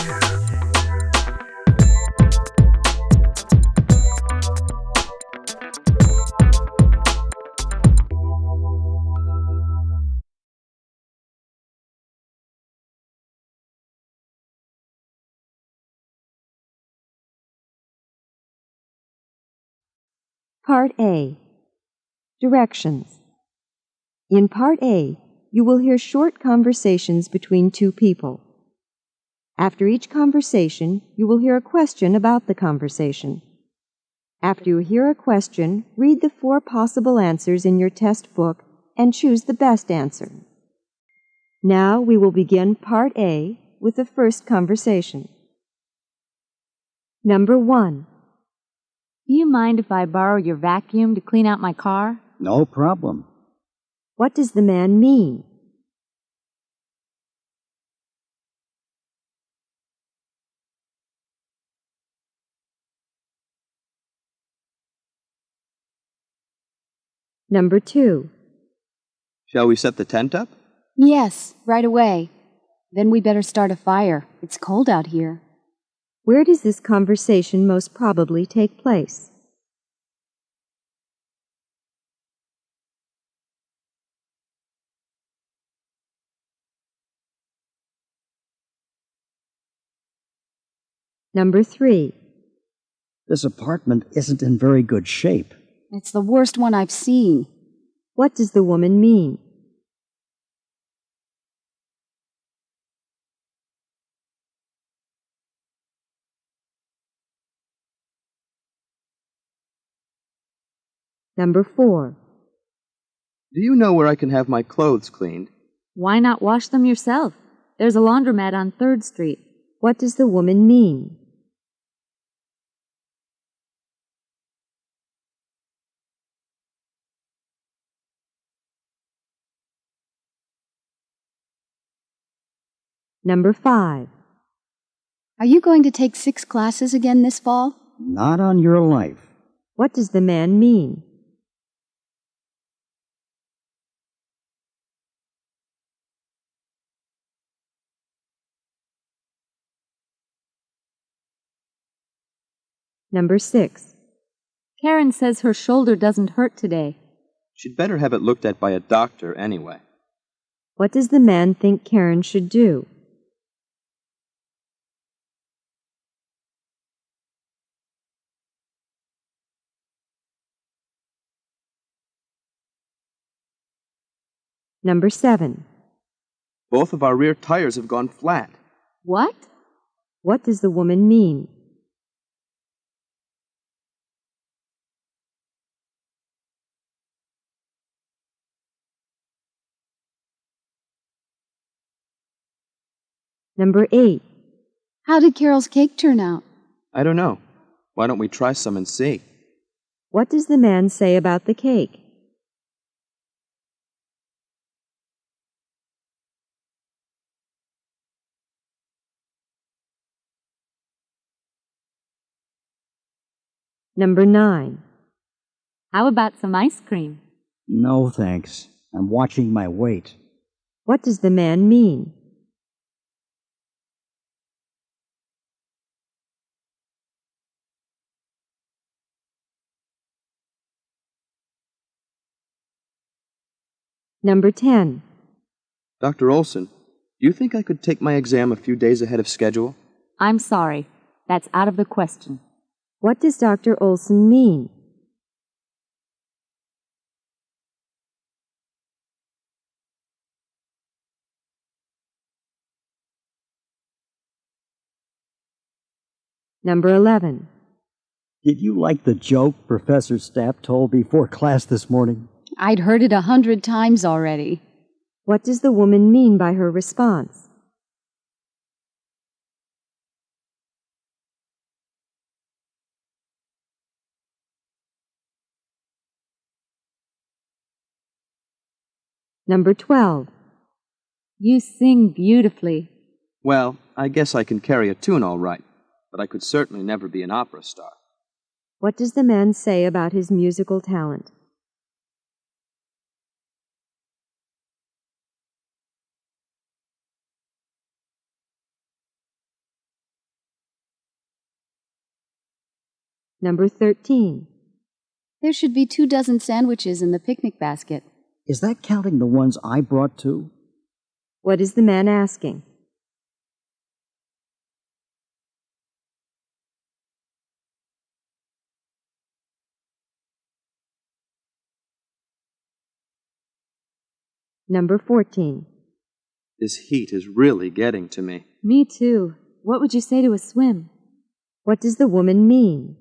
Part A. Directions. In Part A, you will hear short conversations between two people. After each conversation, you will hear a question about the conversation. After you hear a question, read the 4 possible answers in your test book and choose the best answer. Now we will begin Part A with the first conversation. Number 1. Do you mind if I borrow your vacuum to clean out my car? No problem. What does the man mean? Number 2. Shall we set the tent up? Yes, right away. Then we better start a fire. It's cold out here. Where does this conversation most probably take place? Number 3. This apartment isn't in very good shape. It's the worst one I've seen. What does the woman mean? Number 4. Do you know where I can have my clothes cleaned? Why not wash them yourself? There's a laundromat on 3rd Street. What does the woman mean? Number 5. Are you going to take 6 classes again this fall? Not on your life. What does the man mean? Number 6. Karen says her shoulder doesn't hurt today. She'd better have it looked at by a doctor anyway. What does the man think Karen should do? Number 7. Both of our rear tires have gone flat. What? What does the woman mean? Number 8. How did Carol's cake turn out? I don't know. Why don't we try some and see? What does the man say about the cake? Number 9. How about some ice cream? No, thanks. I'm watching my weight. What does the man mean? Number 10. Dr. Olson, do you think I could take my exam a few days ahead of schedule? I'm sorry. That's out of the question. What does Dr. Olson mean? Number 11. Did you like the joke Professor Stapp told before class this morning? I'd heard it 100 times already. What does the woman mean by her response? Number 12. You sing beautifully. Well, I guess I can carry a tune all right, but I could certainly never be an opera star. What does the man say about his musical talent? Number 13. There should be 2 dozen sandwiches in the picnic basket. Is that counting the ones I brought too? What is the man asking? Number 14. This heat is really getting to me. Me too. What would you say to a swim? What does the woman mean?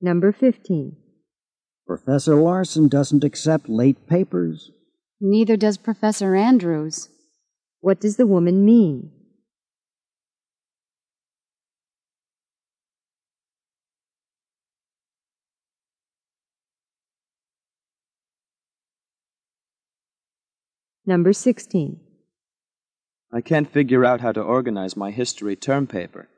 Number 15. Professor Larson doesn't accept late papers. Neither does Professor Andrews. What does the woman mean? Number 16. I can't figure out how to organize my history term paper.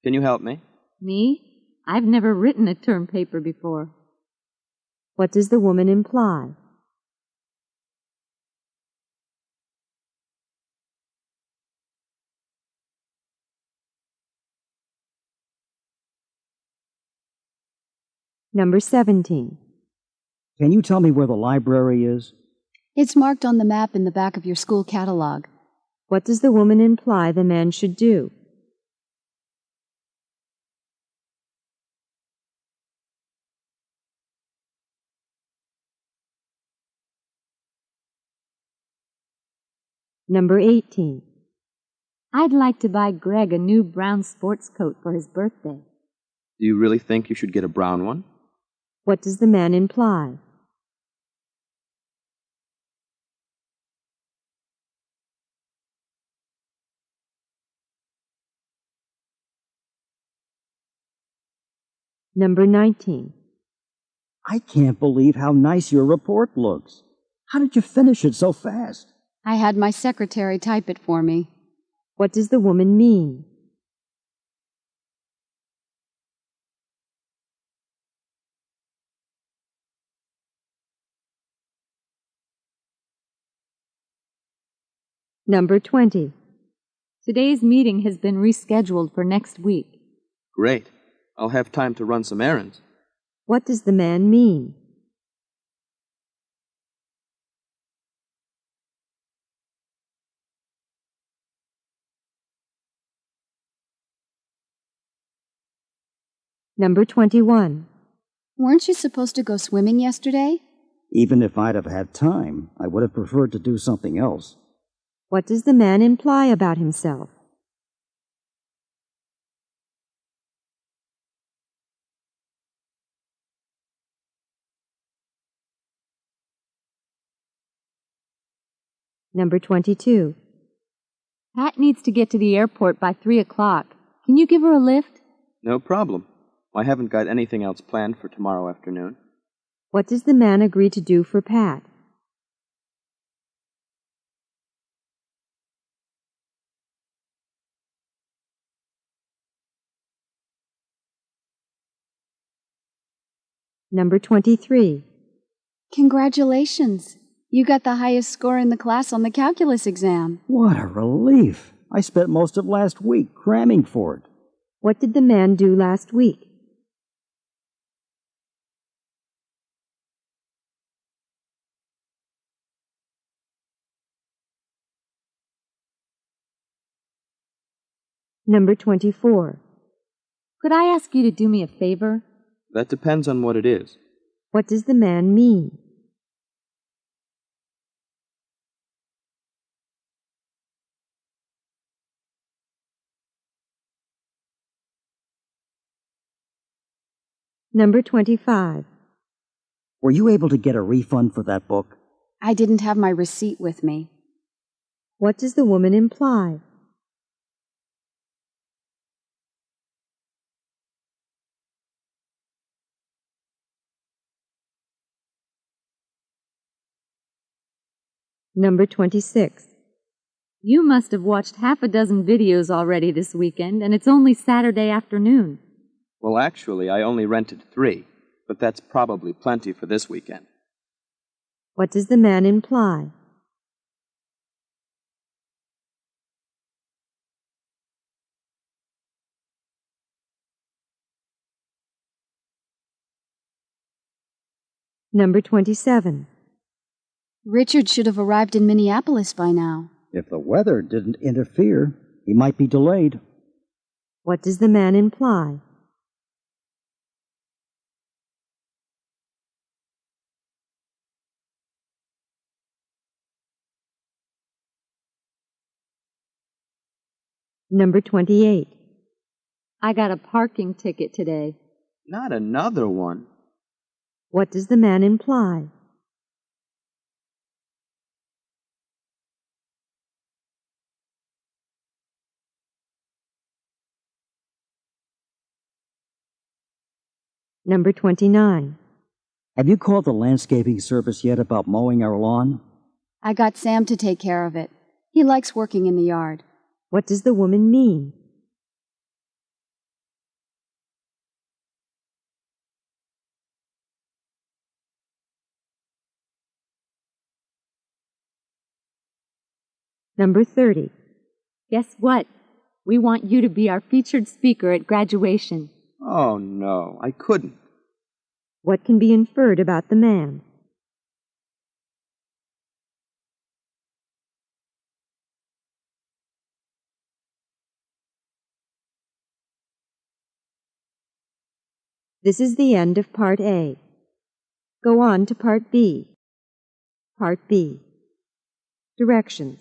Can you help me? Me? I've never written a term paper before. What does the woman imply? Number 17. Can you tell me where the library is? It's marked on the map in the back of your school catalog. What does the woman imply the man should do? Number 18. I'd like to buy Greg a new brown sports coat for his birthday. Do you really think you should get a brown one? What does the man imply? Number 19. I can't believe how nice your report looks. How did you finish it so fast? I had my secretary type it for me. What does the woman mean? Number 20. Today's meeting has been rescheduled for next week. Great. I'll have time to run some errands. What does the man mean? Number 21. Weren't you supposed to go swimming yesterday? Even if I'd have had time, I would have preferred to do something else. What does the man imply about himself? Number 22. Pat needs to get to the airport by 3 o'clock. Can you give her a lift? No problem. I haven't got anything else planned for tomorrow afternoon. What does the man agree to do for Pat? Number 23. Congratulations! You got the highest score in the class on the calculus exam. What a relief! I spent most of last week cramming for it. What did the man do last week? Number 24. Could I ask you to do me a favor? That depends on what it is. What does the man mean? Number 25. Were you able to get a refund for that book? I didn't have my receipt with me. What does the woman imply? Number 26. You must have watched half a dozen videos already this weekend, and it's only Saturday afternoon. Well, actually, I only rented 3, but that's probably plenty for this weekend. What does the man imply? Number 27. Richard should have arrived in Minneapolis by now. If the weather didn't interfere, he might be delayed. What does the man imply? Number 28. I got a parking ticket today. Not another one. What does the man imply? Number 29. Have you called the landscaping service yet about mowing our lawn? I got Sam to take care of it. He likes working in the yard. What does the woman mean? Number 30. Guess what? We want you to be our featured speaker at graduation. Oh, no, I couldn't. What can be inferred about the man? This is the end of Part A. Go on to Part B. Part B. Directions.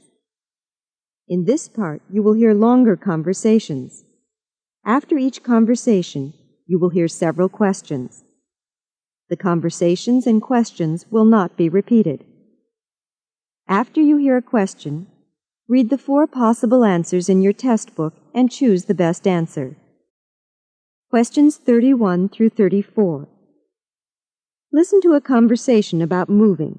In this part, you will hear longer conversations. After each conversation, you will hear several questions. The conversations and questions will not be repeated. After you hear a question, read the 4 possible answers in your test book and choose the best answer. Questions 31 through 34. Listen to a conversation about moving.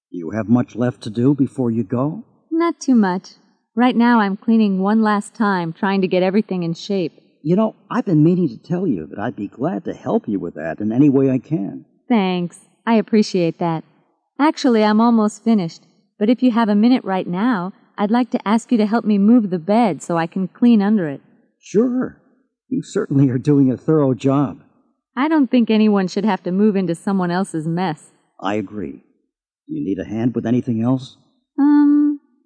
You have much left to do before you go? Not too much. Right now I'm cleaning one last time, trying to get everything in shape. You know, I've been meaning to tell you that I'd be glad to help you with that in any way I can. Thanks. I appreciate that. Actually, I'm almost finished. But if you have a minute right now, I'd like to ask you to help me move the bed so I can clean under it. Sure. You certainly are doing a thorough job. I don't think anyone should have to move into someone else's mess. I agree. Do you need a hand with anything else?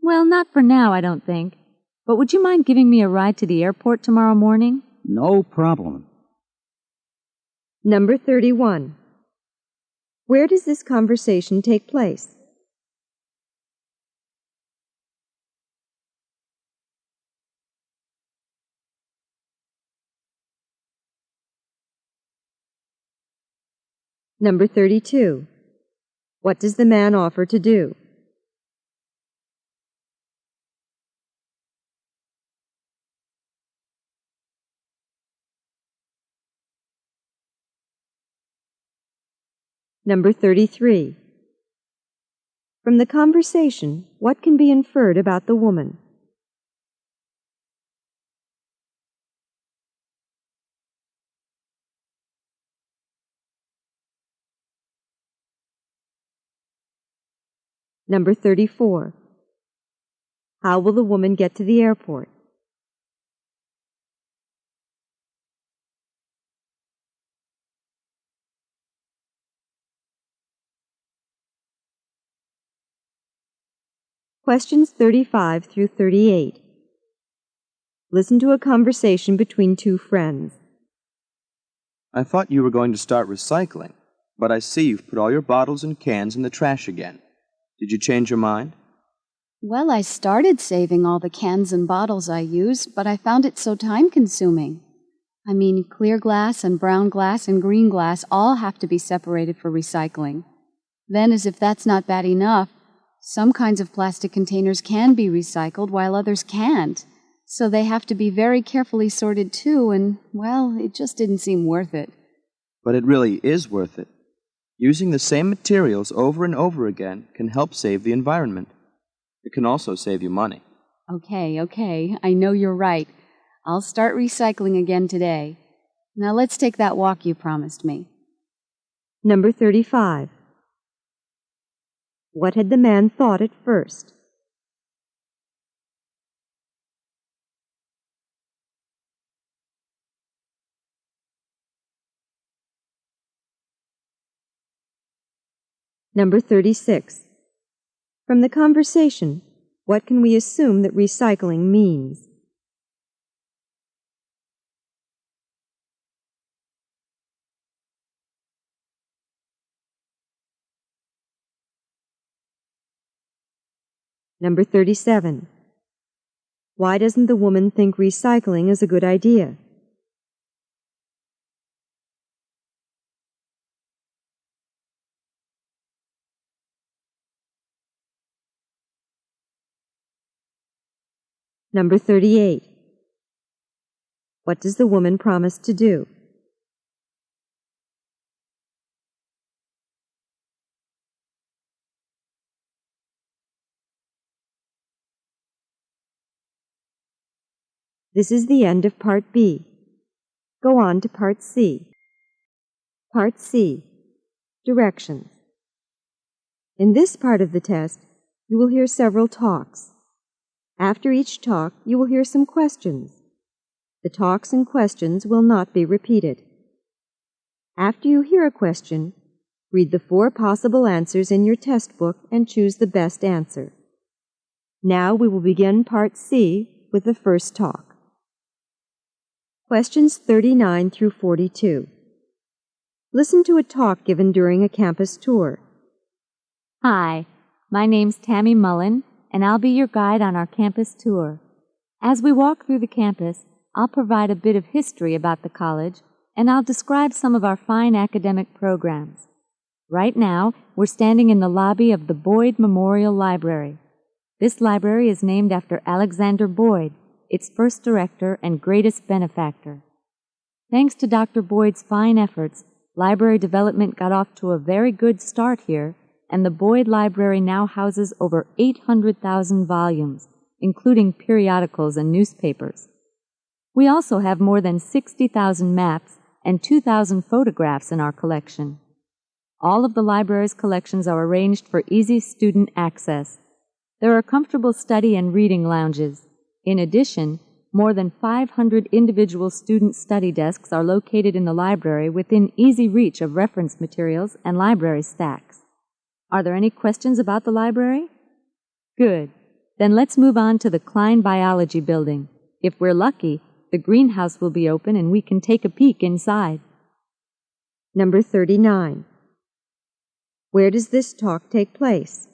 Well, not for now, I don't think. But would you mind giving me a ride to the airport tomorrow morning? No problem. Number 31. Where does this conversation take place? Number 32. What does the man offer to do? Number 33. From the conversation, what can be inferred about the woman? Number 34. How will the woman get to the airport? Questions 35 through 38. Listen to a conversation between 2 friends. I thought you were going to start recycling, but I see you've put all your bottles and cans in the trash again. Did you change your mind? Well, I started saving all the cans and bottles I use, but I found it so time-consuming. I mean, clear glass and brown glass and green glass all have to be separated for recycling. Then, as if that's not bad enough, some kinds of plastic containers can be recycled while others can't. So they have to be very carefully sorted too, and, well, it just didn't seem worth it. But it really is worth it. Using the same materials over and over again can help save the environment. It can also save you money. Okay, I know you're right. I'll start recycling again today. Now let's take that walk you promised me. Number 35. What had the man thought at first? Number 36. From the conversation, what can we assume that recycling means? Number 37. Why doesn't the woman think recycling is a good idea? Number 38. What does the woman promise to do? This is the end of Part B. Go on to Part C. Part C. Directions. In this part of the test, you will hear several talks. After each talk, you will hear some questions. The talks and questions will not be repeated. After you hear a question, read the 4 possible answers in your test book and choose the best answer. Now we will begin Part C with the first talk. Questions 39 through 42. Listen to a talk given during a campus tour. Hi, my name's Tammy Mullen, and I'll be your guide on our campus tour. As we walk through the campus, I'll provide a bit of history about the college, and I'll describe some of our fine academic programs. Right now, we're standing in the lobby of the Boyd Memorial Library. This library is named after Alexander Boyd, its first director and greatest benefactor. Thanks to Dr. Boyd's fine efforts, library development got off to a very good start here, and the Boyd Library now houses over 800,000 volumes, including periodicals and newspapers. We also have more than 60,000 maps and 2,000 photographs in our collection. All of the library's collections are arranged for easy student access. There are comfortable study and reading lounges. In addition, more than 500 individual student study desks are located in the library within easy reach of reference materials and library stacks. Are there any questions about the library? Good. Then let's move on to the Klein Biology Building. If we're lucky, the greenhouse will be open and we can take a peek inside. Number 39. Where does this talk take place?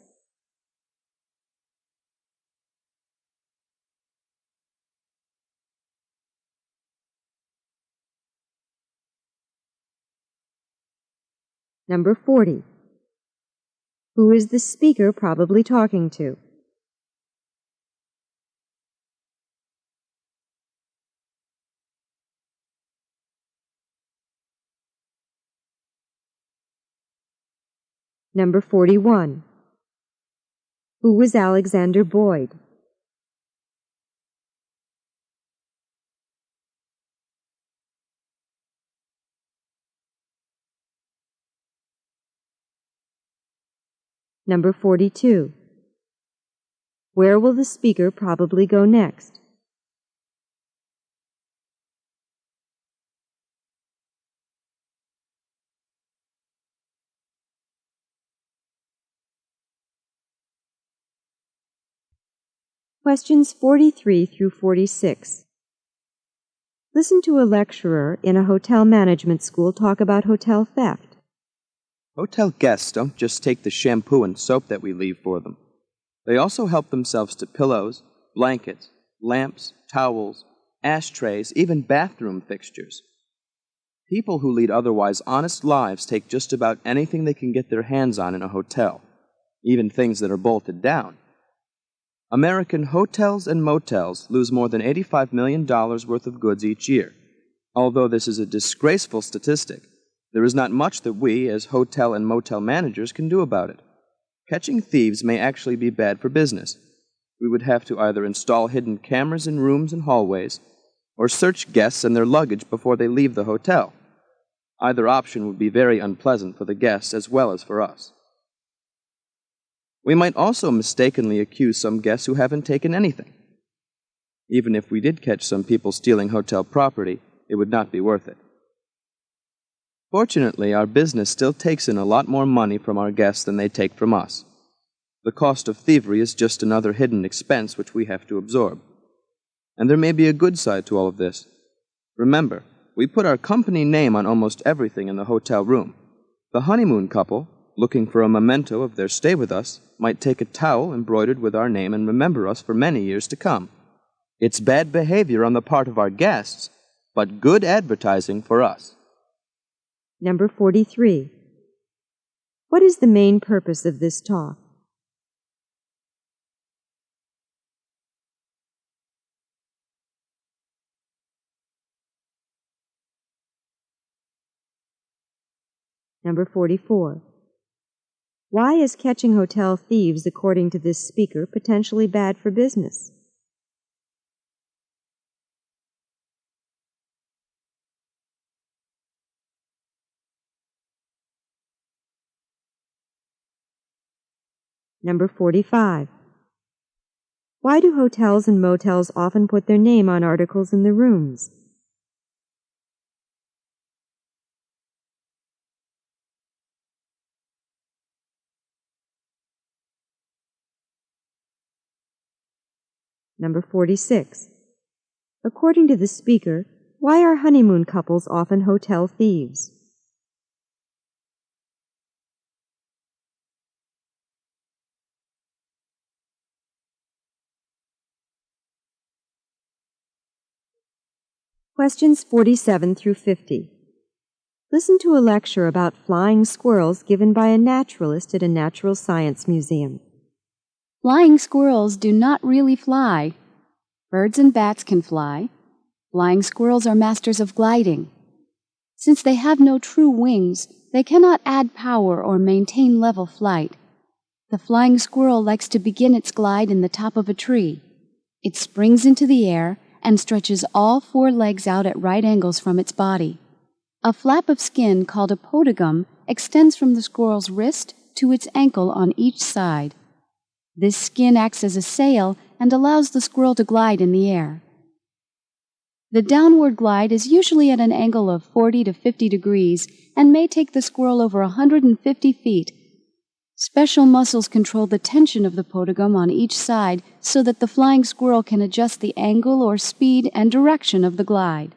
Number 40. Who is the speaker probably talking to? Number 41. Who was Alexander Boyd? Number 42. Where will the speaker probably go next? Questions 43 through 46. Listen to a lecturer in a hotel management school talk about hotel theft. Hotel guests don't just take the shampoo and soap that we leave for them. They also help themselves to pillows, blankets, lamps, towels, ashtrays, even bathroom fixtures. People who lead otherwise honest lives take just about anything they can get their hands on in a hotel, even things that are bolted down. American hotels and motels lose more than $85 million worth of goods each year. Although this is a disgraceful statistic, there is not much that we, as hotel and motel managers, can do about it. Catching thieves may actually be bad for business. We would have to either install hidden cameras in rooms and hallways, or search guests and their luggage before they leave the hotel. Either option would be very unpleasant for the guests as well as for us. We might also mistakenly accuse some guests who haven't taken anything. Even if we did catch some people stealing hotel property, it would not be worth it. Fortunately, our business still takes in a lot more money from our guests than they take from us. The cost of thievery is just another hidden expense which we have to absorb. And there may be a good side to all of this. Remember, we put our company name on almost everything in the hotel room. The honeymoon couple, looking for a memento of their stay with us, might take a towel embroidered with our name and remember us for many years to come. It's bad behavior on the part of our guests, but good advertising for us. Number 43. What is the main purpose of this talk? Number 44. Why is catching hotel thieves, according to this speaker, potentially bad for business? Number 45. Why do hotels and motels often put their name on articles in the rooms? Number 46. According to the speaker, why are honeymoon couples often hotel thieves? Questions 47 through 50. Listen to a lecture about flying squirrels given by a naturalist at a natural science museum. Flying squirrels do not really fly. Birds and bats can fly. Flying squirrels are masters of gliding. Since they have no true wings, they cannot add power or maintain level flight. The flying squirrel likes to begin its glide in the top of a tree. It springs into the air and stretches all 4 legs out at right angles from its body. A flap of skin called a podogum extends from the squirrel's wrist to its ankle on each side. This skin acts as a sail and allows the squirrel to glide in the air. The downward glide is usually at an angle of 40 to 50 degrees and may take the squirrel over 150 feet. Special muscles control the tension of the podogum on each side so that the flying squirrel can adjust the angle or speed and direction of the glide.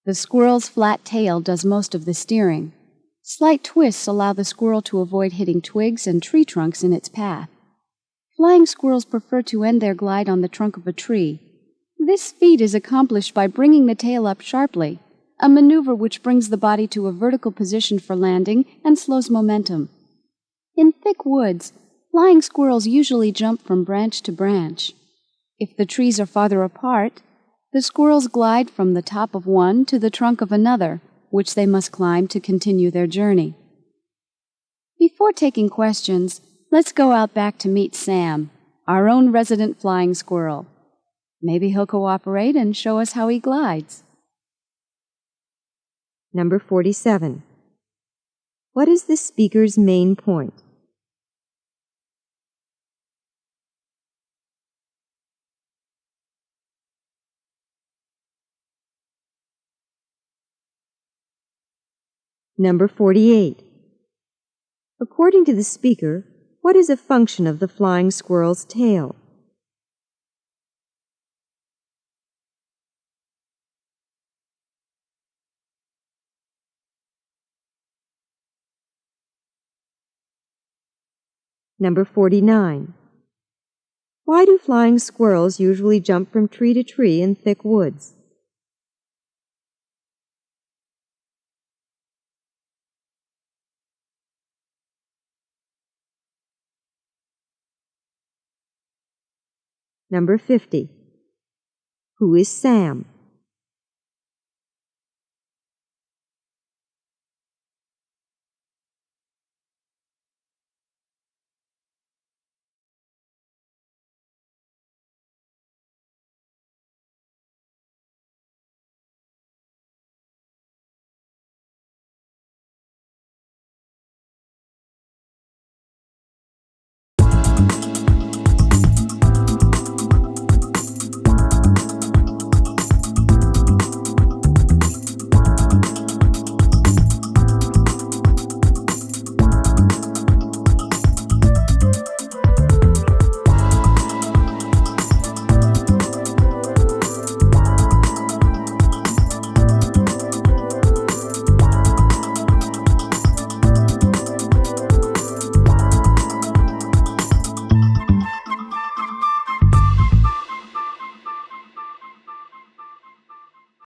The squirrel's flat tail does most of the steering. Slight twists allow the squirrel to avoid hitting twigs and tree trunks in its path. Flying squirrels prefer to end their glide on the trunk of a tree. This feat is accomplished by bringing the tail up sharply, a maneuver which brings the body to a vertical position for landing and slows momentum. In thick woods, flying squirrels usually jump from branch to branch. If the trees are farther apart, the squirrels glide from the top of one to the trunk of another, which they must climb to continue their journey. Before taking questions, let's go out back to meet Sam, our own resident flying squirrel. Maybe he'll cooperate and show us how he glides. Number 47. What is the speaker's main point? Number 48. According to the speaker, what is a function of the flying squirrel's tail? Number 49. Why do flying squirrels usually jump from tree to tree in thick woods? Number 50. Who is Sam?